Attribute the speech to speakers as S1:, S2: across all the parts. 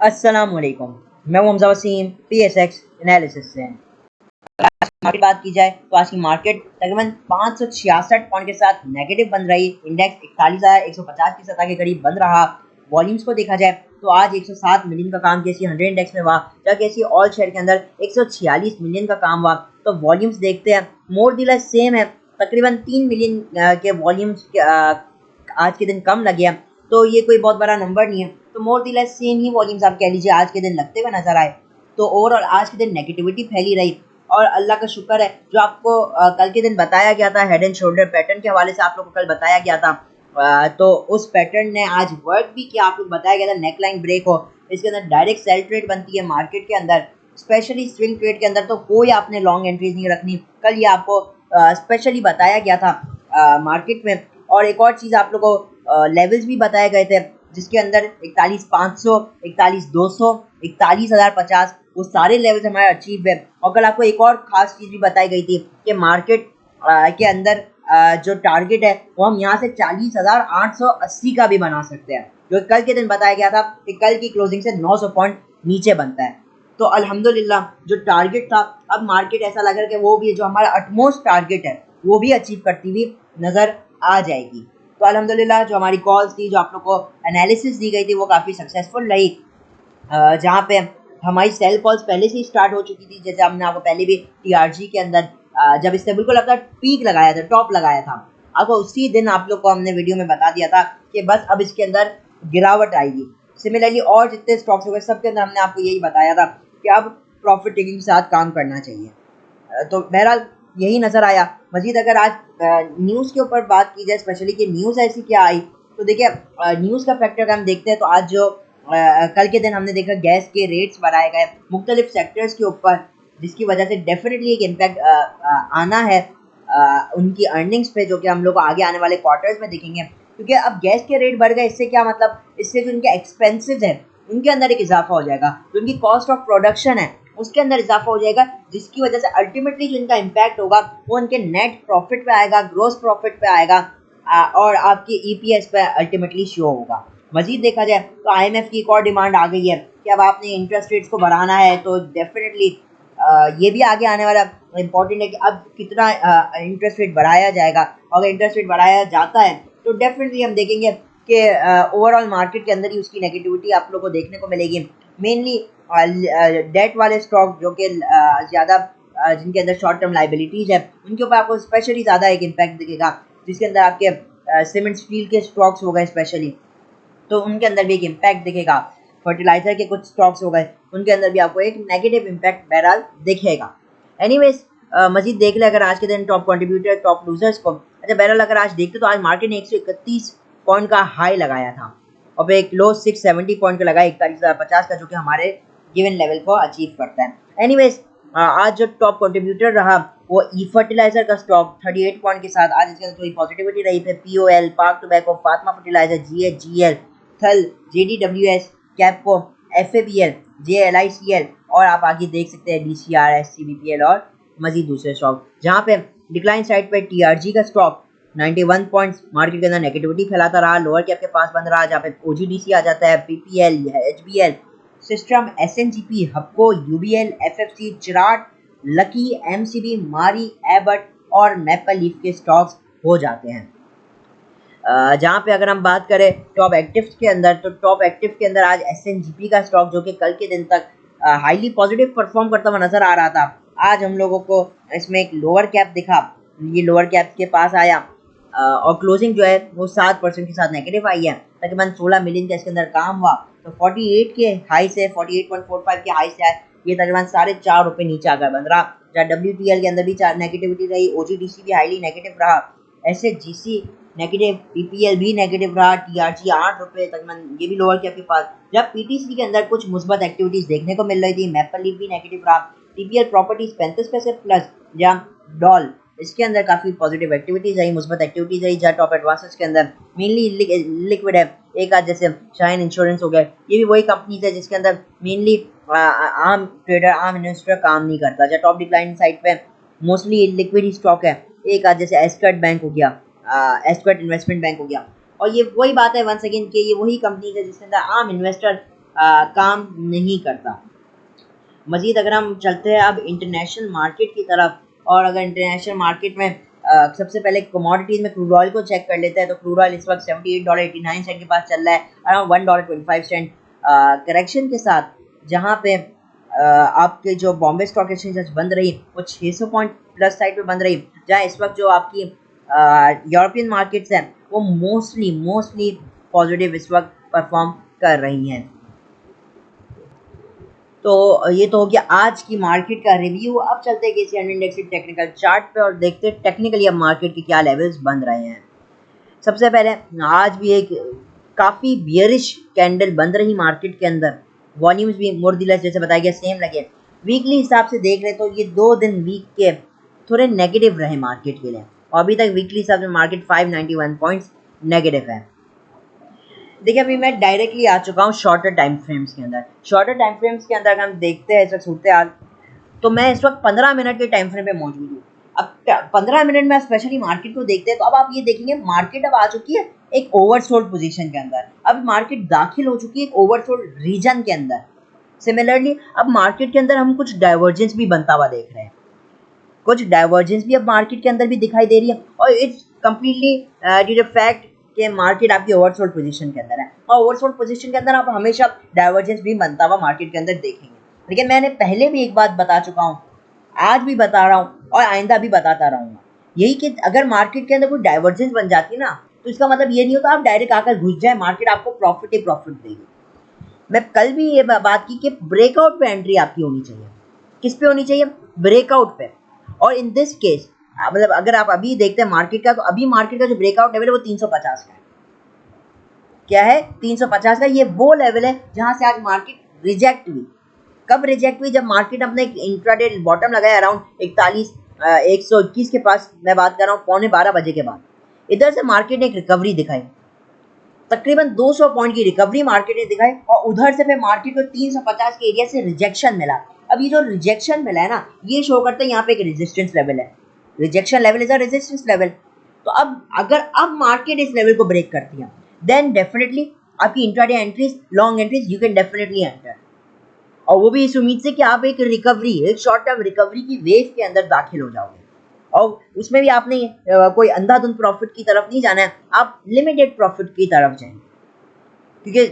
S1: अस्सलामुअलैकुम। मैं हूं हमजा वसीम PSX एनालिसिस से। मार्केट की बात की जाए तो आज की मार्केट तकरीबन 566 पॉइंट के साथ नेगेटिव बन रही। इंडेक्स 41,150 की सतह के करीब बंद रहा। वॉल्यूम्स को देखा जाए तो आज 107 मिलियन का काम KC 100 इंडेक्स में हुआ, जबकि KC ऑल शेयर के अंदर 146 मिलियन का काम हुआ। तो वॉल्यूम्स देखते हैं, मोर दी लेस सेम है, तकरीबन 3 मिलियन के वॉल्यूम्स आज के दिन कम लगे हैं। तो ये कोई बहुत बड़ा नंबर नहीं है। तो मोर दी लेस सेम ही वॉल्यूम्स आप कह लीजिए आज के दिन लगते हुए नजर आए। तो ओवरऑल आज के दिन नेगेटिविटी फैली रही और अल्लाह का शुक्र है जो आपको कल के दिन बताया गया था हेड एंड शोल्डर पैटर्न के हवाले से आप लोगों को कल बताया गया था, तो उस पैटर्न ने आज वर्क भी किया। आप लोग बताया गया था नेक लाइन ब्रेक हो, इसके अंदर डायरेक्ट सेल ट्रेड बनती है मार्केट के अंदर, स्पेशली स्विंग ट्रेड के अंदर तो कोई आपने लॉन्ग एंट्रीज नहीं रखनी। कल ये आपको स्पेशली बताया गया था मार्केट में। और एक और चीज़ आप लोगों को लेवल्स भी बताए गए थे जिसके अंदर 41,500, 41,200, 41,050 वो सारे लेवल्स हमारे अचीव है। और कल आपको एक और खास चीज़ भी बताई गई थी कि मार्केट के अंदर जो टारगेट है वो हम यहाँ से 40,880 का भी बना सकते हैं, जो कल के दिन बताया गया था कि कल की क्लोजिंग से 900 पॉइंट नीचे बनता है। तो अल्हम्दुलिल्लाह जो टारगेट था, अब मार्केट ऐसा लग रहा है कि वो भी जो हमारा अटमोस्ट टारगेट है वो भी अचीव करती हुई नज़र आ जाएगी। तो अल्हम्दुलिल्लाह जो हमारी कॉल्स थी, जो आप लोग को एनालिसिस दी गई थी वो काफ़ी सक्सेसफुल रही, जहाँ पे हमारी सेल कॉल्स पहले से ही स्टार्ट हो चुकी थी। जैसे हमने आपको पहले भी TRG के अंदर जब इससे बिल्कुल अपना पीक लगाया था, टॉप लगाया था, आपको उसी दिन आप लोग को हमने वीडियो में बता दिया था कि बस अब इसके अंदर गिरावट आएगी। सिमिलरली और जितने स्टॉक्स हो गए सब के अंदर हमने आपको यही बताया था कि अब प्रॉफिट टेकिंग के साथ काम करना चाहिए। तो बहरहाल यही नज़र आया। मजीद अगर आज न्यूज़ के ऊपर बात की जाए, स्पेशली कि न्यूज़ ऐसी क्या आई, तो देखिए न्यूज़ का फैक्टर अगर हम देखते हैं तो आज जो कल के दिन हमने देखा गैस के रेट्स बढ़ाए गए मुख्तलिफ सेक्टर्स के ऊपर, जिसकी वजह से डेफिनेटली एक इम्पैक्ट आना है उनकी अर्निंग्स पे, जो कि हम लोग आगे आने वाले क्वार्टर्स में देखेंगे। क्योंकि अब गैस के रेट बढ़ गए, इससे क्या मतलब, इससे जो इनके एक्सपेंसेस हैं उनके अंदर एक इजाफा हो जाएगा, जो उनकी कॉस्ट ऑफ प्रोडक्शन है उसके अंदर इजाफा हो जाएगा, जिसकी वजह से अल्टीमेटली जो इनका इम्पैक्ट होगा वो उनके नेट प्रॉफिट पे आएगा, ग्रोस प्रॉफिट पे आएगा, और आपकी EPS पे अल्टीमेटली शो होगा। मजीद देखा जाए तो IMF की एक और डिमांड आ गई है कि अब आपने इंटरेस्ट रेट्स को बढ़ाना है, तो डेफिनेटली ये भी आगे आने वाला इम्पोर्टेंट है कि अब कितना इंटरेस्ट रेट बढ़ाया जाएगा। अगर इंटरेस्ट रेट बढ़ाया जाता है तो डेफिनेटली हम देखेंगे कि ओवरऑल मार्केट के अंदर ही उसकी नेगेटिविटी आप लोगों को देखने को मिलेगी। मेनली डेट वाले स्टॉक जो कि ज़्यादा जिनके अंदर शॉर्ट टर्म लाइबिलिटीज़ है उनके ऊपर आपको स्पेशली ज़्यादा एक इम्पैक्ट दिखेगा, जिसके अंदर आपके सीमेंट स्टील के स्टॉक्स हो गए स्पेशली, तो उनके अंदर भी एक इम्पैक्ट दिखेगा। फर्टिलाइजर के कुछ स्टॉक्स हो गए उनके अंदर भी आपको एक नेगेटिव इम्पैक्ट बहरहाल दिखेगा। एनीवेज मजीद देख ले अगर आज के दिन टॉप कंट्रीब्यूटर टॉप लूजर्स को। अच्छा बहरहाल अगर आज देखते तो आज मार्केट ने 131 पॉइंट का हाई लगाया था और एक लो 670 पॉइंट का लगाया 41,050 का, जो कि हमारे गिवन लेवल को अचीव करता है। एनीवेज आज जो टॉप कंट्रीब्यूटर रहा वो फर्टिलाइजर का स्टॉक 38 पॉइंट के साथ, आज इसके अंदर थोड़ी पॉजिटिविटी रही। फिर POL, park tobacco, Fatima fertilizer, GHGL, Thal, JDWS, Capco, FABL, JLICL, और आप आगे देख सकते हैं DCR, SCBPL और मजीद दूसरे स्टॉक। जहाँ पे डिक्लाइन साइड पे TRG का स्टॉक 91 पॉइंट्स मार्केट के अंदर नेगेटिविटी फैलाता रहा, लोअर कैप के पास बंद रहा, जहाँ पे OGDC आ जाता है, PPL, HBL, system, SNGP, हपको, UBL, FFC, Cherat, lucky, MCB, मारी, एबट और मैपल लीफ के स्टॉक्स हो जाते हैं। जहाँ पे अगर हम बात करें टॉप एक्टिव्स के अंदर, तो टॉप एक्टिव के अंदर आज SNGP का स्टॉक, जो कि कल के दिन तक हाईली पॉजिटिव परफॉर्म करता हुआ नजर आ रहा था, आज हम लोगों को इसमें एक लोअर कैप दिखा, ये लोअर कैप के पास आया और क्लोजिंग जो है वो 7% के साथ नेगेटिव आई है। तकरीबन 16 मिलियन का इसके अंदर काम हुआ, तो 48 के हाई से 48.45 के हाई से आए, ये तकरीबन ₹4.5 नीचे आकर बन रहा। जहाँ WTL के अंदर भी नेगेटिविटी रही, OGDC भी हाईली नेगेटिव रहा, SHGC नेगेटिव, PPL भी नेगेटिव रहा, TRG ₹8 तकरीबन ये भी लोअर कैप के पास। जब PTC के अंदर कुछ मुस्बत एक्टिविटीज देखने को मिल रही थी, मैपल लीफ भी नेगेटिव रहा, TPL प्रॉपर्टीज 35 पैसे प्लस, जहाँ डॉल इसके अंदर काफ़ी पॉजिटिव एक्टिविटीज आई, मुस्बत एक्टिविटीज आई। जहाँ टॉप एडवांसेस के अंदर मेनली लिक्विड है, एक आज जैसे शाइन इंश्योरेंस हो गया, ये भी वही कंपनीज है जिसके अंदर मेनली आम ट्रेडर आम इन्वेस्टर काम नहीं करता। जहाँ टॉप डिक्लाइन साइड पे मोस्टली लिक्विड ही स्टॉक है, एक आज जैसे एस्कर्ट बैंक हो गया, एस्कर्ट इन्वेस्टमेंट बैंक हो गया, और ये वही बात है वंस अगेन कि ये वही कंपनीज है जिसके अंदर आम इन्वेस्टर काम नहीं करता। मज़ीद अगर हम चलते हैं अब इंटरनेशनल मार्केट की तरफ, और अगर इंटरनेशनल मार्केट में सबसे पहले कमोडिटीज़ में क्रूड ऑयल को चेक कर लेते हैं, तो क्रूड ऑयल इस वक्त $78.89 के पास चल रहा है, अराउंड $1.25 करेक्शन के साथ, जहाँ पे आपके जो बॉम्बे स्टॉक एक्सचेंज बंद रही वो 600 पॉइंट प्लस साइड पे बंद रही, जहाँ इस वक्त जो आपकी यूरोपियन मार्केट्स हैं वो मोस्टली पॉजिटिव इस वक्त परफॉर्म कर रही हैं। तो ये तो हो गया आज की मार्केट का रिव्यू। अब चलते हैं किसी अन्य इंडेक्स टेक्निकल चार्ट पे और देखते हैं टेक्निकली अब मार्केट के क्या लेवल्स बन रहे हैं। सबसे पहले आज भी एक काफ़ी बियरिश कैंडल बन रही मार्केट के अंदर, वॉल्यूम्स भी मोर दिलस जैसे बताया गया सेम लगे। वीकली हिसाब से देख रहे तो ये 2 दिन वीक के थोड़े नेगेटिव रहे मार्केट के लिए, और अभी तक वीकली हिसाब से मार्केट 591 पॉइंट्स नेगेटिव है। देखिए अभी मैं डायरेक्टली आ चुका हूँ शॉर्टर टाइम फ्रेम्स के अंदर। शॉर्टर टाइम फ्रेम्स के अंदर हम देखते हैं इस वक्त सूरत हाल, तो मैं इस वक्त 15 मिनट के टाइम फ्रेम पे मौजूद हूँ। अब 15 मिनट में स्पेशली मार्केट को देखते हैं तो अब आप ये देखेंगे मार्केट अब आ चुकी है एक ओवरसोल्ड पोजीशन के अंदर। अब मार्केट दाखिल हो चुकी है एक ओवरसोल्ड रीजन के अंदर। सिमिलरली अब मार्केट के अंदर हम कुछ डाइवर्जेंस भी बनता हुआ देख रहे हैं, कुछ डाइवर्जेंस भी अब मार्केट के अंदर भी दिखाई दे रही है, और it's completely due to fact कि मार्केट आपकी ओवरसोल्ड पोजीशन के अंदर है, और ओवरसोल्ड पोजीशन के अंदर आप हमेशा डाइवर्जेंस भी बनता हुआ मार्केट के अंदर देखेंगे। लेकिन मैंने पहले भी एक बात बता चुका हूँ, आज भी बता रहा हूँ और आइंदा भी बताता रहूँगा, यही कि अगर मार्केट के अंदर कोई डाइवर्जेंस बन जाती है ना, तो इसका मतलब ये नहीं होता आप डायरेक्ट आकर घुस जाए, मार्केट आपको प्रॉफिट ही प्रॉफिट देगी। मैं कल भी ये बात की कि ब्रेकआउट पे एंट्री आपकी होनी चाहिए। किस पे होनी चाहिए? ब्रेकआउट पे। और इन दिस केस मतलब अगर आप अभी देखते हैं मार्केट का, तो अभी मार्केट का जो ब्रेकआउट लेवल है वो 350 का है। क्या है? 350 का। ये वो लेवल है जहां से आज मार्केट रिजेक्ट हुई। कब रिजेक्ट हुई? जब मार्केट अपने एक इंट्राडे बॉटम लगाया अराउंड 121 के पास, मैं बात कर रहा हूँ 11:15 बजे के बाद। इधर से मार्केट ने एक रिकवरी दिखाई, तकरीबन 200 पॉइंट की रिकवरी मार्केट ने दिखाई, और उधर से फिर मार्केट को 350 के एरिया से रिजेक्शन मिला। अब ये जो रिजेक्शन मिला है ना, ये शो करता है यहाँ पे एक रेजिस्टेंस लेवल है। Rejection level is a resistance level. तो अब अगर अब मार्केट इस लेवल को ब्रेक करती है, देन डेफिनेटली आपकी intraday entries, long entries you can definitely enter, और वो भी इस उम्मीद से कि आप एक रिकवरी, एक शॉर्ट टर्म रिकवरी की वेव के अंदर दाखिल हो जाओगे। और उसमें भी आपने कोई अंधाधुंध प्रॉफिट की तरफ नहीं जाना है, आप लिमिटेड प्रॉफिट की तरफ जाएंगे, क्योंकि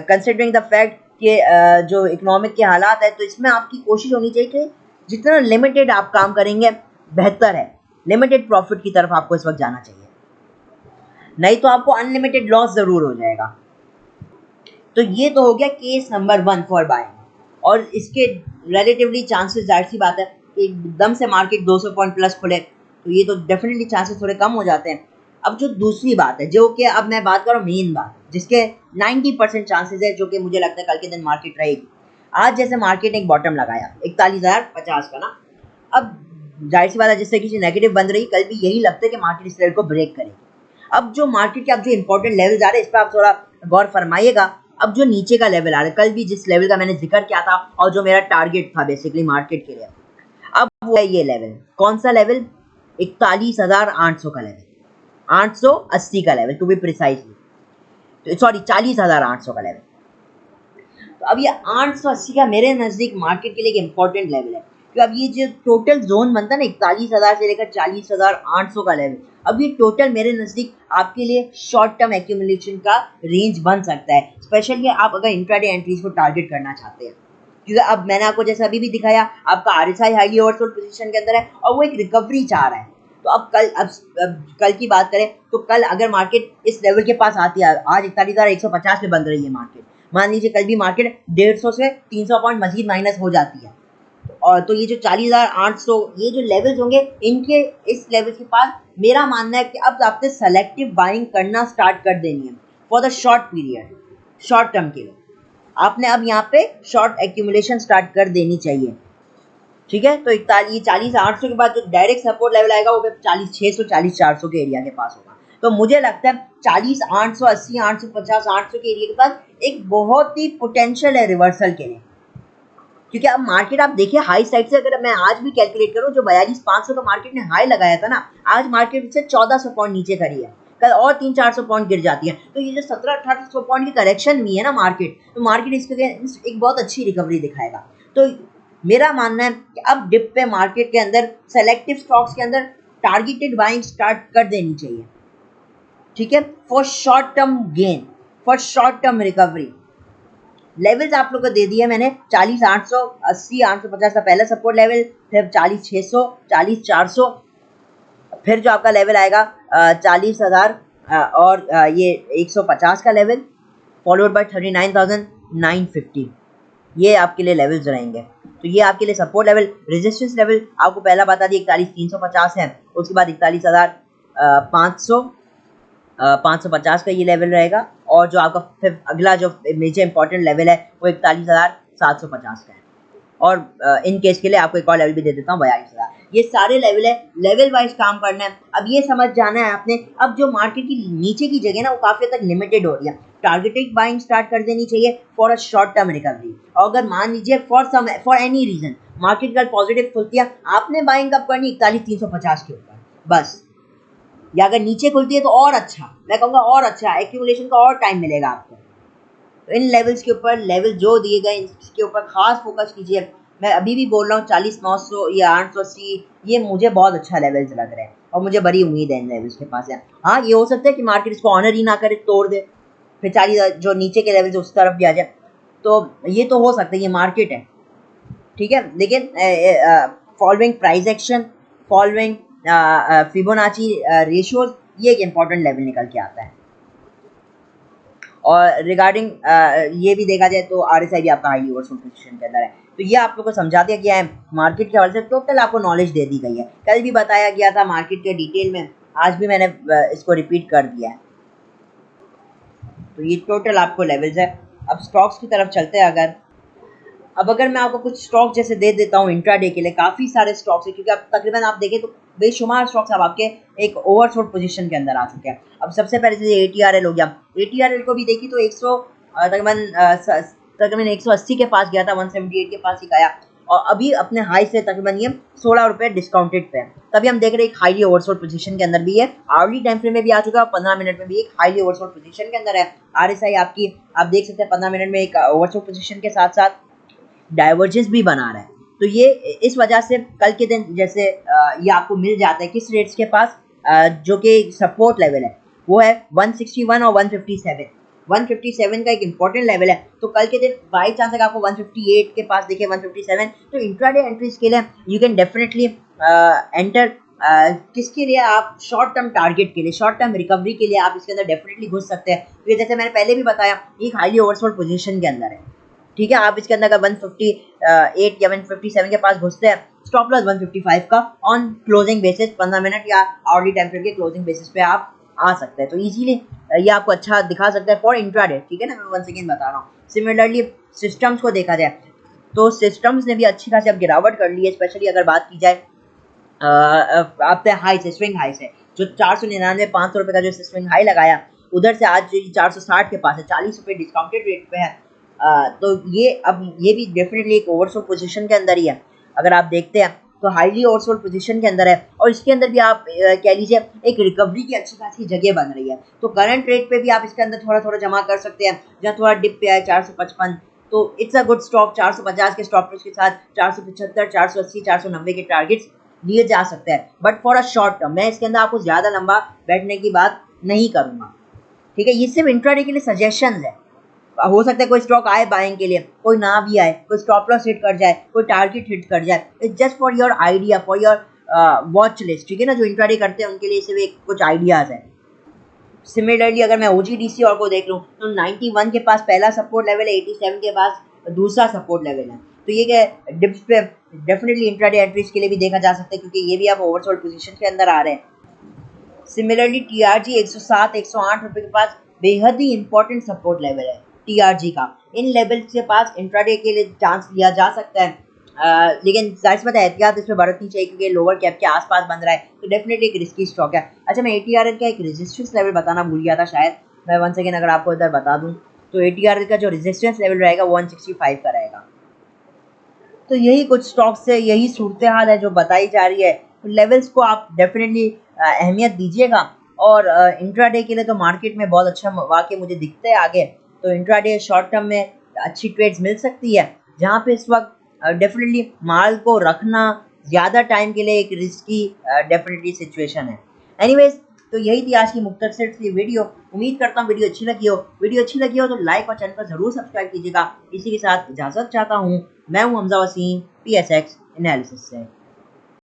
S1: कंसिडरिंग द फैक्ट कि जो इकोनॉमिक के हालात है, तो इसमें आपकी कोशिश होनी चाहिए कि जितना लिमिटेड आप काम करेंगे बेहतर है। लिमिटेड प्रॉफिट की तरफ आपको इस वक्त जाना चाहिए, नहीं तो आपको अनलिमिटेड लॉस ज़रूर हो जाएगा। तो ये तो हो गया केस नंबर 1 फॉर बाइंग, और इसके रिलेटिवली चांसेस, जाहिर सी बात है कि एकदम से मार्केट 200 पॉइंट प्लस खुले तो ये तो डेफिनेटली चांसेस थोड़े कम हो जाते हैं। अब जो दूसरी बात है, जो कि अब मैं बात कर रहा हूँ मेन बात, जिसके 90% चांसेस है, जो कि मुझे लगता है कल के दिन मार्केट रहेगी। आज जैसे मार्केट ने एक बॉटम लगाया 41,050 का ना, अब जाहिर सी बात है जिससे किसी नेगेटिव बन रही, कल भी यही लगता है कि मार्केट इस लेवल को ब्रेक करेगी। अब जो मार्केट के अब जो इंपॉर्टेंट लेवल आ रहे हैं इस पर आप थोड़ा गौर फरमाइएगा। अब जो नीचे का लेवल आ रहा है, कल भी जिस लेवल का मैंने जिक्र किया था और जो मेरा टारगेट था बेसिकली मार्केट के लिए, अब वो है ये लेवल। कौन सा लेवल? 41,800 का लेवल, 880 का level to be precisely, sorry 40,800 का लेवल। तो अब ये 880 का मेरे नज़दीक मार्केट के लिए एक इंपॉर्टेंट लेवल है, कि अब ये जो टोटल जोन बनता है ना 41,000 से लेकर 40,800 का लेवल, अब ये टोटल मेरे नज़दीक आपके लिए शॉर्ट टर्म एक्यूमुलेशन का रेंज बन सकता है, स्पेशली आप अगर इंट्राडे एंट्रीज को टारगेट करना चाहते हैं। क्योंकि अब मैंने आपको जैसे अभी भी दिखाया, आपका आरएसआई हाईली ओवरसोल्ड पोजीशन के अंदर है और वो एक रिकवरी चाह रहा है। तो अब कल की बात करें तो कल अगर मार्केट इस लेवल के पास आती है, आज 41,150 में बंद रही है मार्केट, मान लीजिए कल भी मार्केट 150 से 300 पॉइंट मजीद माइनस हो जाती है, और तो ये जो 40,800 ये जो लेवल्स होंगे, इनके इस लेवल के पास मेरा मानना है कि अब आपने सेलेक्टिव बाइंग करना स्टार्ट कर देनी है for the short period, short term के लिए आपने अब यहाँ पे शॉर्ट एक्यूमुलेशन स्टार्ट कर देनी चाहिए। ठीक है, तो 40,800 के बाद जो डायरेक्ट सपोर्ट लेवल आएगा वो 40,600 40,400 के एरिया के पास होगा। तो मुझे लगता है 40,880 850 800 के एरिया के पास एक बहुत ही पोटेंशियल है रिवर्सल के लिए, क्योंकि अब मार्केट आप देखिए हाई साइड से, अगर मैं आज भी कैलकुलेट करूं, जो 42,500 का मार्केट ने हाई लगाया था ना, आज मार्केट से 1,400 पॉइंट नीचे खड़ी है। कल और 300-400 पॉइंट गिर जाती है। तो ये जो 1700-1800 पॉइंट की करेक्शन हुई है ना मार्केट, तो मार्केट इसके एक बहुत अच्छी रिकवरी दिखाएगा। तो मेरा मानना है कि अब डिप पे मार्केट के अंदर सेलेक्टिव स्टॉक्स के अंदर टारगेटेड बाइंग स्टार्ट कर देनी चाहिए, ठीक है, for short term gain, for short term recovery. Levels आप लोग को दे दिए मैंने, 40,800, 80,850 का पहला सपोर्ट लेवल, फिर 40,600, 40,400, फिर जो आपका लेवल आएगा 40,000 और ये 150 का लेवल, फॉलोड बाय 39,950। ये आपके लिए लेवल्स रहेंगे। तो ये आपके लिए सपोर्ट लेवल। रेजिस्टेंस लेवल आपको पहला बता दिया 41,350 है, उसके बाद 41,500, 550 का ये लेवल रहेगा, और जो आपका फिर अगला जो मेजर इंपॉर्टेंट लेवल है वो 41,750 का है। और इन केस के लिए आपको एक और लेवल भी दे देता हूँ 42,000। ये सारे लेवल है, लेवल वाइज काम करना है। अब ये समझ जाना है आपने, अब जो मार्केट की नीचे की जगह ना वो काफी हद तक लिमिटेड हो रही है, टारगेटेड बाइंग स्टार्ट कर देनी चाहिए for a short term recovery. और अगर मान लीजिए फॉर एनी रीजन मार्केट कल पॉजिटिव खुलती है, आपने बाइंग कब करनी 41,350 के ऊपर बस, या अगर नीचे खुलती है तो और अच्छा, मैं कहूँगा और अच्छा, एक्यूमुलेशन का और टाइम मिलेगा आपको। तो इन लेवल्स के ऊपर, लेवल जो दिए गए इसके ऊपर खास फोकस कीजिए। मैं अभी भी बोल रहा हूँ 40,900 या 880, ये मुझे बहुत अच्छा लेवल्स लग रहे हैं और मुझे बड़ी उम्मीद है इन लेवल्स के पास है। हाँ, ये हो सकता है कि मार्केट इसको ऑनर ही ना करे, तोड़ दे, फिर 40 जो नीचे के लेवल्स उस तरफ भी आ जाए, तो ये तो हो सकता है, ये मार्केट है, ठीक है। लेकिन following price action, following Fibonacci ratios, ये एक इम्पॉर्टेंट लेवल निकल के आता है। और रिगार्डिंग ये भी देखा जाए तो RSI भी आपका हाईली ओवरसोल्ड पोजीशन के अंदर है। तो ये आप लोग को समझा दिया गया है, मार्केट के हवाले से टोटल आपको नॉलेज दे दी गई है। कल भी बताया गया था मार्केट के डिटेल में, आज भी मैंने इसको रिपीट कर दिया है। तो ये टोटल आपको लेवल्स है। अब स्टॉक्स की तरफ चलते हैं। अगर मैं आपको कुछ स्टॉक जैसे दे देता हूँ इंट्राडे के लिए, काफ़ी सारे स्टॉक्स है, क्योंकि अब तकरीबन आप देखें तो बेशुमार स्टॉक्स अब आपके एक ओवरसोल्ड पोजीशन के अंदर आ चुके हैं। अब सबसे पहले जैसे ATRL हो गया, ATRL को भी देखी तो 100 तकरीबन 180 के पास गया था, 178 के पास ही गया, और अभी अपने हाई से तकरीबन ये 16 रुपये डिस्काउंटेड पे है। तभी हम देख रहे हैं एक हाईली ओवरसोल्ड पोजीशन के अंदर भी है, आवर्ली टाइम फ्रेम में भी आ चुका है, 15 मिनट में भी एक हाईली ओवरसोल्ड पोजीशन के अंदर है। RSI आपकी आप देख सकते हैं 15 मिनट में एक ओवरसोल्ड पोजीशन के साथ साथ डाइवर्जेंस भी बना रहा है। तो ये इस वजह से कल के दिन जैसे ये आपको मिल जाता है किस रेट्स के पास, जो कि सपोर्ट लेवल है वो है 161 और 157। 157 का एक इंपॉर्टेंट लेवल है, तो कल के दिन बाई चांस अगर आपको 158 के पास दिखे 157, तो इंट्राडे एंट्रीज के लिए यू कैन डेफिनेटली एंटर। किसके लिए? आप शॉर्ट टर्म टारगेट के लिए, शॉर्ट टर्म रिकवरी के लिए आप इसके अंदर डेफिनेटली घुस सकते हैं। तो जैसे मैंने पहले भी बताया, एक हाईली ओवरसोल्ड पोजीशन के अंदर है, ठीक है। आप इसके अंदर अगर 158 या 157 के पास घुसते हैं, स्टॉप लॉस 155 का ऑन क्लोजिंग बेसिस, 15 मिनट या आवर्ली टाइम फ्रेम के क्लोजिंग बेसिस पे आप आ सकते हैं। तो इजीली ये आपको अच्छा दिखा सकता है फॉर इंट्राडे, ठीक है ना। मैं वंस अगेन बता रहा हूँ। सिमिलरली सिस्टम्स को देखा जाए तो सिस्टम्स ने भी अच्छी खासी अब गिरावट कर ली है, स्पेशली अगर बात की जाए आपने हाई से, स्विंग हाई से, जो 499 500 रुपये का जो स्विंग हाई लगाया, उधर से आज जो 460 के पास है, 40 रुपये डिस्काउंटेड रेट पे है। तो ये अब ये भी डेफिनेटली एक ओवरसोल्ड पोजीशन के अंदर ही है। अगर आप देखते हैं तो हाईली ओवरसोल्ड पोजीशन के अंदर है, और इसके अंदर भी आप कह लीजिए एक रिकवरी की अच्छी खासी जगह बन रही है। तो करंट रेट पे भी आप इसके अंदर थोड़ा थोड़ा जमा कर सकते हैं, जहाँ थोड़ा डिप पे आए 455, तो इट्स अ गुड स्टॉक। 450 के स्टॉप के साथ 475, 480, 490 के टारगेट्स लिए जा सकते हैं, but for a short term. मैं इसके अंदर आपको ज़्यादा लंबा बैठने की बात नहीं करूँगा, ठीक है। ये सिर्फ इंट्राडे के लिए सजेशन है। हो सकता है कोई स्टॉक आए बाइंग के लिए, कोई ना भी आए, कोई स्टॉप लॉस हिट कर जाए, कोई टारगेट हिट कर जाए। It's just for your idea, for your watch list, ठीक है ना। जो इंट्राडे करते हैं उनके लिए सिर्फ एक कुछ आइडियाज़ है। सिमिलरली अगर मैं OGDC और को देख लूँ तो 91 के पास पहला सपोर्ट लेवल है, 87 के पास दूसरा सपोर्ट लेवल है। तो ये क्या डिप्स पे डेफिनेटली इंट्राडे एंट्रीज के लिए भी देखा जा सकता है, क्योंकि ये भी आप ओवरसोल्ड पोजीशन के अंदर आ रहे हैं। सिमिलरली TRG 107 108 रुपये के पास बेहद ही इंपॉर्टेंट सपोर्ट लेवल है TRG का। इन लेवल के पास इंट्राडे के लिए चांस लिया जा सकता है, लेकिन जाहिर बात है एहतियात इसमें बरतनी चाहिए, क्योंकि लोअर कैप के आसपास बन रहा है, तो डेफिनेटली एक रिस्की स्टॉक है। अच्छा, मैं ATRL का एक रेजिस्टेंस लेवल बताना भूल गया था शायद, मैं वन सेकेंड अगर आपको इधर बता दूं, तो ATRL का जो रेजिस्टेंस लेवल रहेगा वो 165 का रहेगा। तो यही कुछ स्टॉक्स है, यही सूरत हाल है जो बताई जा रही है। तो लेवल्स को आप डेफिनेटली अहमियत दीजिएगा, और इंट्राडे के लिए तो मार्केट में बहुत अच्छा वाक़ई मुझे दिखता है आगे। तो इंट्राडे शॉर्ट टर्म में अच्छी ट्रेड्स मिल सकती है, जहाँ पे इस वक्त डेफिनेटली माल को रखना ज़्यादा टाइम के लिए एक रिस्की डेफिनेटली सिचुएशन है। एनीवेज, तो यही थी आज की मुख्तसर सी वीडियो। उम्मीद करता हूँ वीडियो अच्छी लगी हो। वीडियो अच्छी लगी हो तो लाइक और चैनल को ज़रूर सब्सक्राइब कीजिएगा। इसी के साथ इजाज़त चाहता हूँ। मैं हूँ हमजा वसीम, PSX एनालिसिस से।